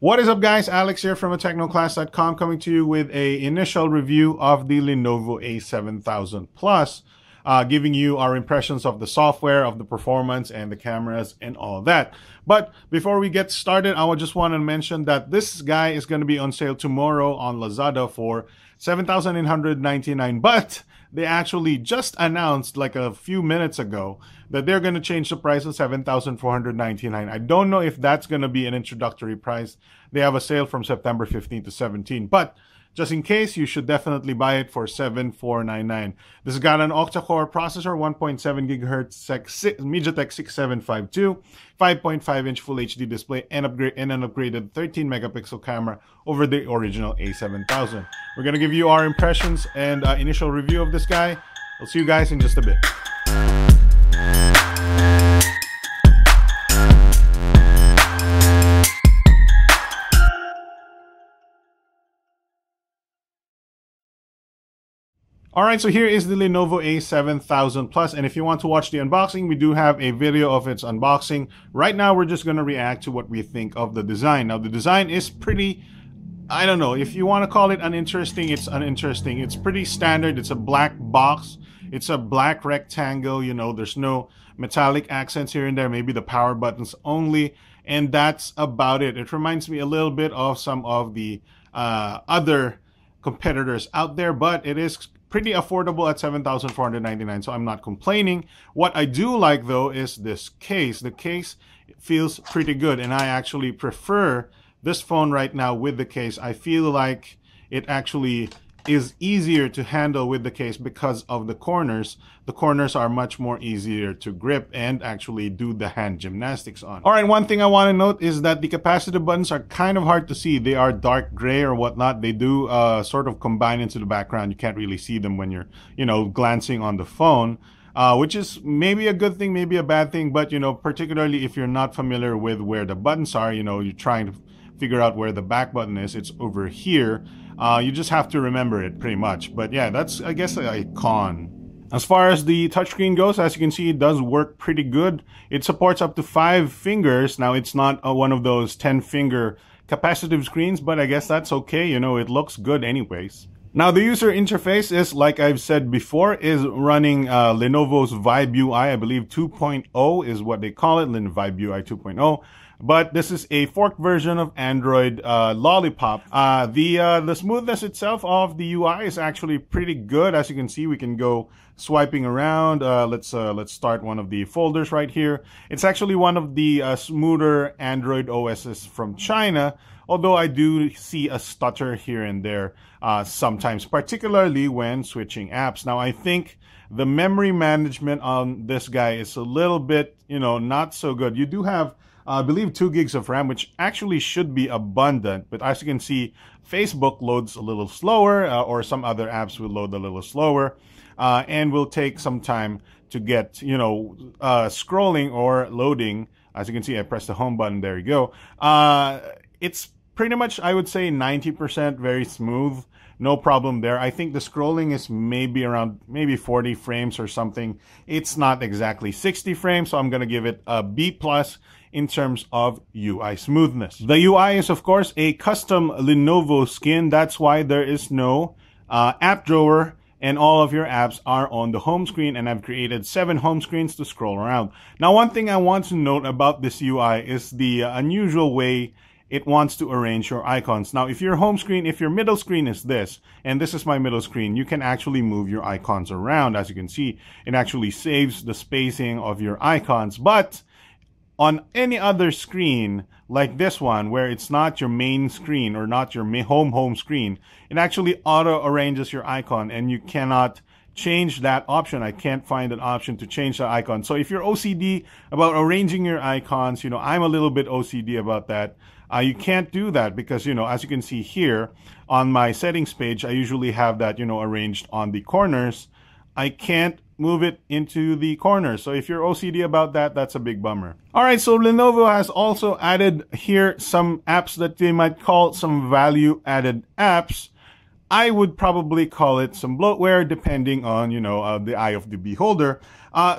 What is up, guys? Alex here from technoclass.com, coming to you with a initial review of the Lenovo A7000 Plus, giving you our impressions of the software, of the performance, and the cameras, and all of that. But before we get started, I just want to mention that this guy is going to be on sale tomorrow on Lazada for $7,999, but they actually just announced like a few minutes ago that they're going to change the price to $7,499. I don't know if that's going to be an introductory price. They have a sale from September 15 to 17, but just in case, you should definitely buy it for $7,499. This has got an Octa-Core processor, 1.7 GHz MediaTek 6752, 5.5-inch Full HD display, and an upgraded 13 megapixel camera over the original A7000. We're going to give you our impressions and initial review of this guy. I'll see you guys in just a bit. Alright, so here is the Lenovo A7000 Plus, and if you want to watch the unboxing, we do have a video of its unboxing. Right now, we're just going to react to what we think of the design. Now, the design is pretty, I don't know, if you want to call it uninteresting, it's uninteresting. It's pretty standard. It's a black box. It's a black rectangle, you know, there's no metallic accents here and there, maybe the power buttons only, and that's about it. It reminds me a little bit of some of the other competitors out there, but it is pretty affordable at $7,499, so I'm not complaining. What I do like, though, is this case. The case feels pretty good, and I actually prefer this phone right now with the case. I feel like it actually is easier to handle with the case because of the corners. The corners are much more easier to grip and actually do the hand gymnastics on. All right, one thing I want to note is that the capacitive buttons are kind of hard to see. They are dark gray or whatnot. They do sort of combine into the background. You can't really see them when you're, you know, glancing on the phone. Which is maybe a good thing, maybe a bad thing, but, you know, particularly if you're not familiar with where the buttons are, you know, you're trying to figure out where the back button is, it's over here. You just have to remember it pretty much. But yeah, that's, I guess, a con. As far as the touchscreen goes, as you can see, it does work pretty good. It supports up to 5 fingers. Now, it's not one of those 10-finger capacitive screens, but I guess that's okay. You know, it looks good anyways. Now, the user interface is, like I've said before, is running Lenovo's Vibe UI. I believe 2.0 is what they call it, Vibe UI 2.0. But this is a forked version of Android Lollipop. The smoothness itself of the UI is actually pretty good. As you can see, we can go swiping around. Let's start one of the folders right here. It's actually one of the smoother Android OSs from China, although I do see a stutter here and there sometimes, particularly when switching apps. Now, I think the memory management on this guy is a little bit, you know, not so good. You do have, I believe, 2 gigs of RAM, which actually should be abundant. But as you can see, Facebook loads a little slower, or some other apps will load a little slower, and will take some time to get, you know, scrolling or loading. As you can see, I pressed the home button. There you go. It's pretty much, I would say, 90% very smooth. No problem there. I think the scrolling is maybe around 40 frames or something. It's not exactly 60 frames, so I'm going to give it a B+ in terms of UI smoothness. The UI is, of course, a custom Lenovo skin. That's why there is no app drawer, and all of your apps are on the home screen, and I've created 7 home screens to scroll around. Now, one thing I want to note about this UI is the unusual way it wants to arrange your icons. Now, if your home screen, if your middle screen is this, and this is my middle screen, you can actually move your icons around. As you can see, it actually saves the spacing of your icons. But on any other screen, like this one, where it's not your main screen or not your home screen, it actually auto-arranges your icon, and you cannot change that option. I can't find an option to change the icon. So if you're OCD about arranging your icons, you know, I'm a little bit OCD about that. You can't do that because, you know, as you can see here on my settings page, I usually have that, you know, arranged on the corners. I can't move it into the corners. So if you're OCD about that, that's a big bummer. All right, so Lenovo has also added here some apps that they might call some value-added apps. I would probably call it some bloatware, depending on, you know, the eye of the beholder.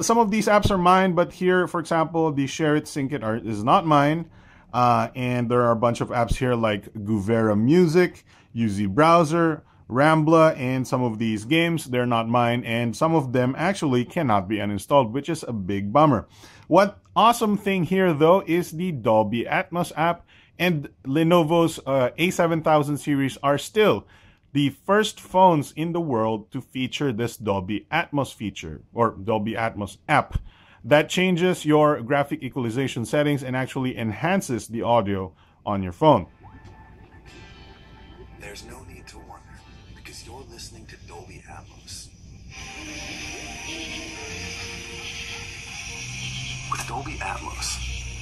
Some of these apps are mine, but here, for example, the Share It, Sync It is not mine. And there are a bunch of apps here like Guvera Music, UZ Browser, Rambla, and some of these games, they're not mine, and some of them actually cannot be uninstalled, which is a big bummer. What awesome thing here though is the Dolby Atmos app, and Lenovo's A7000 series are still the first phones in the world to feature this Dolby Atmos feature, or Dolby Atmos app, that changes your graphic equalization settings and actually enhances the audio on your phone. There's no need to wonder, because you're listening to Dolby Atmos. With Dolby Atmos,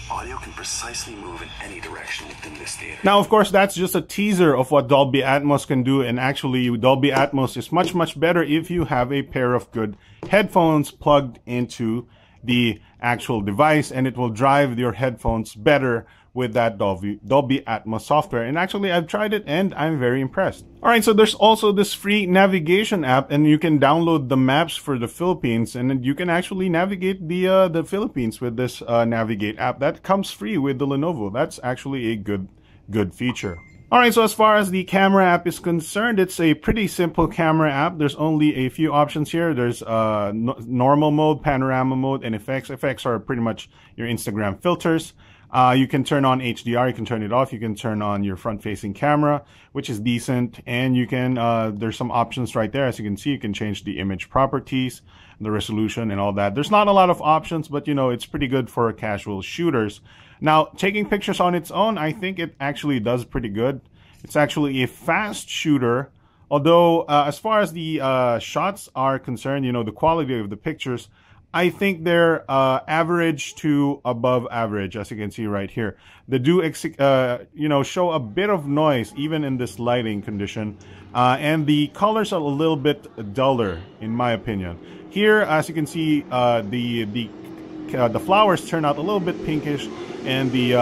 audio can precisely move in any direction within this theater. Now, of course, that's just a teaser of what Dolby Atmos can do, and actually Dolby Atmos is much, much better if you have a pair of good headphones plugged into the actual device, and it will drive your headphones better with that Dolby Atmos software. And actually, I've tried it and I'm very impressed. Alright, so there's also this free navigation app, and you can download the maps for the Philippines, and you can actually navigate the Philippines with this Navigate app. That comes free with the Lenovo. That's actually a good feature. Alright, so as far as the camera app is concerned, it's a pretty simple camera app. There's only a few options here. There's normal mode, panorama mode, and effects. Effects are pretty much your Instagram filters. You can turn on HDR, you can turn it off, you can turn on your front-facing camera, which is decent, and you can, there's some options right there. As you can see, you can change the image properties, the resolution, and all that. There's not a lot of options, but you know, it's pretty good for casual shooters. Now, taking pictures on its own, I think it actually does pretty good. It's actually a fast shooter, although as far as the shots are concerned, you know, the quality of the pictures, I think they're average to above average, as you can see right here. They do, you know, show a bit of noise even in this lighting condition, and the colors are a little bit duller, in my opinion. Here, as you can see, the flowers turn out a little bit pinkish, and the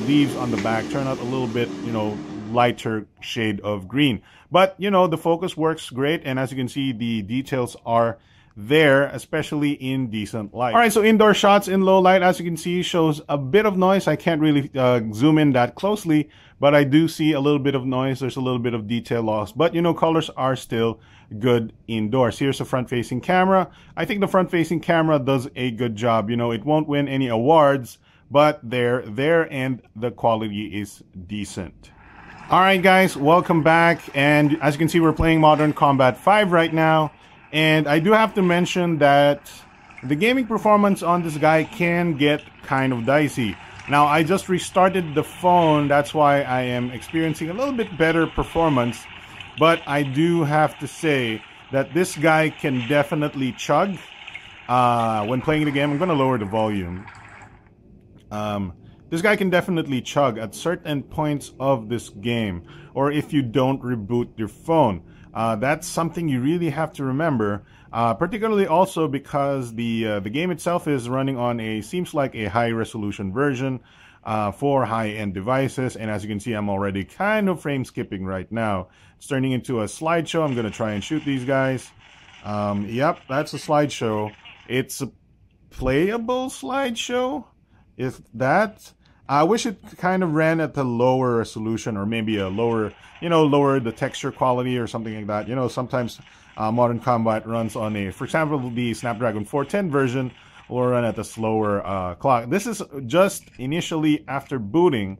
leaves on the back turn out a little bit, you know, lighter shade of green. But you know, the focus works great, and as you can see, the details are there, especially in decent light. Alright, so indoor shots in low light, as you can see, shows a bit of noise. I can't really zoom in that closely, but I do see a little bit of noise. There's a little bit of detail loss, but you know, colors are still good indoors. Here's a front-facing camera. I think the front-facing camera does a good job. You know, it won't win any awards, but they're there and the quality is decent. Alright guys, welcome back, and as you can see, we're playing Modern Combat 5 right now. And I do have to mention that the gaming performance on this guy can get kind of dicey. Now, I just restarted the phone, that's why I am experiencing a little bit better performance. But I do have to say that this guy can definitely chug when playing the game. I'm going to lower the volume. This guy can definitely chug at certain points of this game, or if you don't reboot your phone. That's something you really have to remember, particularly also because the game itself is running on seems like a high-resolution version for high-end devices, and as you can see, I'm already kind of frame skipping right now. It's turning into a slideshow. I'm going to try and shoot these guys. Yep, that's a slideshow. It's a playable slideshow, if that. I wish it kind of ran at the lower resolution, or maybe a lower, you know, lower the texture quality or something like that. You know, sometimes Modern Combat runs on for example, the Snapdragon 410 version will run at a slower clock. This is just initially after booting.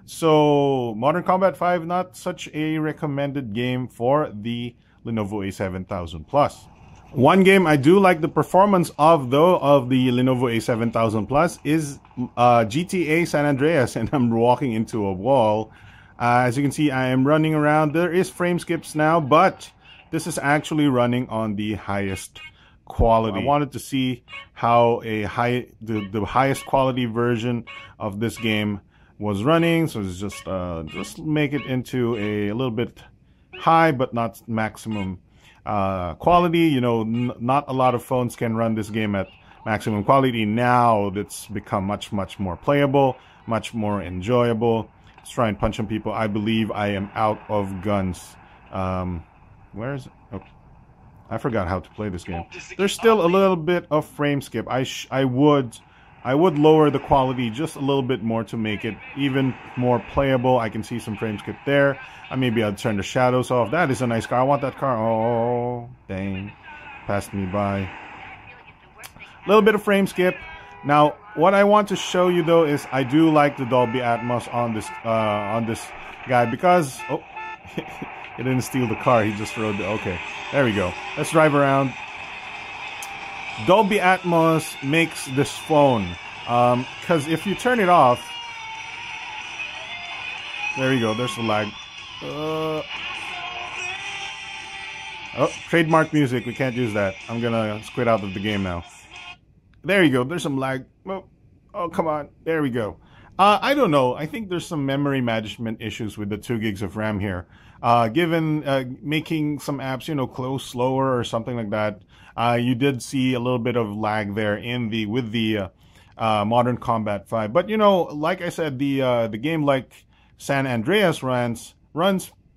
So Modern Combat 5, not such a recommended game for the Lenovo A7000 Plus. One game I do like the performance of, though, of the Lenovo A7000 Plus is GTA San Andreas, and I'm walking into a wall. As you can see, I am running around. There is frame skips now, but this is actually running on the highest quality. I wanted to see how the highest quality version of this game was running, so it's just make it into a little bit high, but not maximum quality. You know, not a lot of phones can run this game at maximum quality. Now it's become much more playable, much more enjoyable. Let's try and punch some people. I believe I am out of guns. Where is it? Oh, I forgot how to play this game. There's still a little bit of frame skip. I would I would lower the quality just a little bit more to make it even more playable. I can see some frame skip there. Maybe I'll turn the shadows off. That is a nice car. I want that car. Oh, dang. Passed me by. A little bit of frame skip. Now, what I want to show you though is I do like the Dolby Atmos on this guy because he didn't steal the car. He just rode the, okay. There we go. Let's drive around. Dolby Atmos makes this phone because if you turn it off, there you go. There's the lag. Oh, trademark music. We can't use that. I'm gonna quit out of the game now. There you go. There's some lag. Oh, come on. There we go. I don't know. I think there's some memory management issues with the 2 gigs of RAM here. Given making some apps, you know, close slower or something like that, you did see a little bit of lag there with the Modern Combat 5. But you know, like I said, the game like San Andreas runs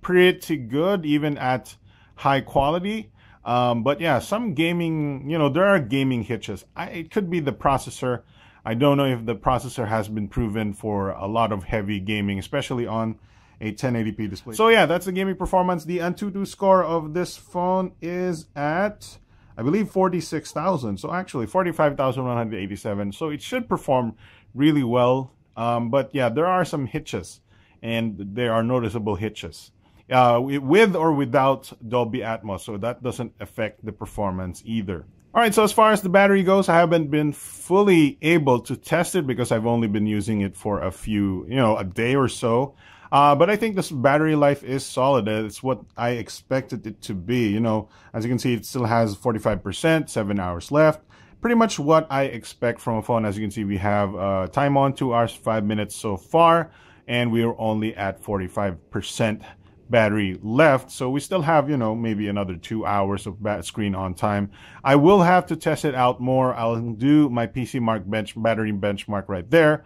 pretty good even at high quality. But yeah, some gaming, you know, there are gaming hitches. It could be the processor. I don't know if the processor has been proven for a lot of heavy gaming, especially on a 1080p display. So yeah, that's the gaming performance. The Antutu score of this phone is at, I believe, 46,000. So actually 45,187. So it should perform really well. But yeah, there are some hitches, and there are noticeable hitches. With or without Dolby Atmos, so that doesn't affect the performance either. Alright, so as far as the battery goes, I haven't been fully able to test it because I've only been using it for a few, you know, a day or so. But I think this battery life is solid. It's what I expected it to be. You know, as you can see, it still has 45%, 7 hours left. Pretty much what I expect from a phone. As you can see, we have time on 2 hours, 5 minutes so far, and we are only at 45% battery left, so we still have, you know, maybe another 2 hours of screen on time. I will have to test it out more. I'll do my PC Mark battery benchmark right there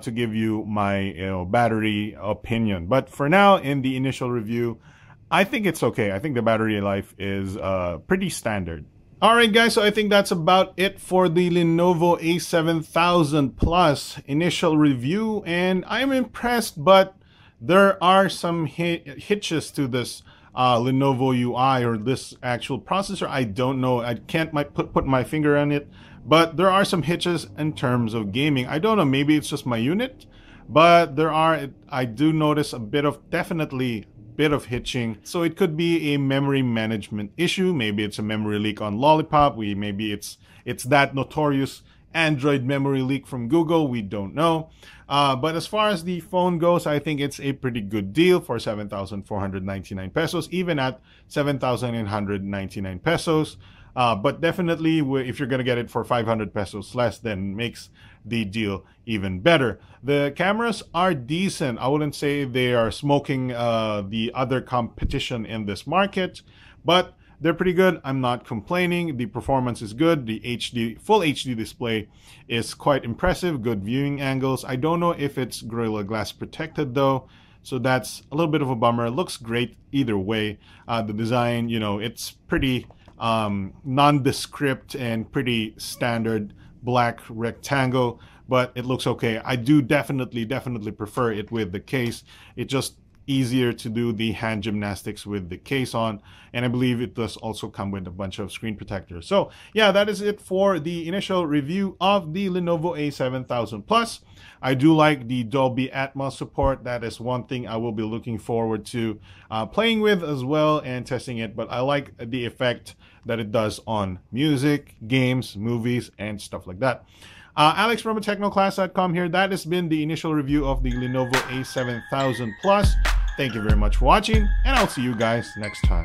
to give you my, you know, battery opinion. But for now, in the initial review, I think it's okay. I think the battery life is pretty standard. Alright guys, so I think that's about it for the Lenovo A7000 Plus initial review, and I'm impressed, but there are some hitches to this Lenovo UI or this actual processor. I don't know. I can't put my finger on it, but there are some hitches in terms of gaming. I don't know. Maybe it's just my unit, but I do notice definitely bit of hitching. So it could be a memory management issue. Maybe it's a memory leak on Lollipop. Maybe it's that notorious Android memory leak from Google. We don't know. But as far as the phone goes, I think it's a pretty good deal for 7,499 pesos, even at 7,999 pesos. But definitely, if you're going to get it for 500 pesos less, then makes the deal even better. The cameras are decent. I wouldn't say they are smoking the other competition in this market, but they're pretty good. I'm not complaining. The performance is good. The full HD display is quite impressive. Good viewing angles. I don't know if it's Gorilla Glass protected though, so that's a little bit of a bummer. It looks great either way. The design, you know, it's pretty nondescript and pretty standard black rectangle, but it looks okay. I do definitely prefer it with the case. It just easier to do the hand gymnastics with the case on, and I believe it does also come with a bunch of screen protectors. So yeah, that is it for the initial review of the Lenovo A7000 Plus. I do like the Dolby Atmos support. That is one thing I will be looking forward to playing with as well and testing it, but I like the effect that it does on music, games, movies, and stuff like that. Alex from technoclass.com here. That has been the initial review of the Lenovo A7000 Plus. Thank you very much for watching, and I'll see you guys next time.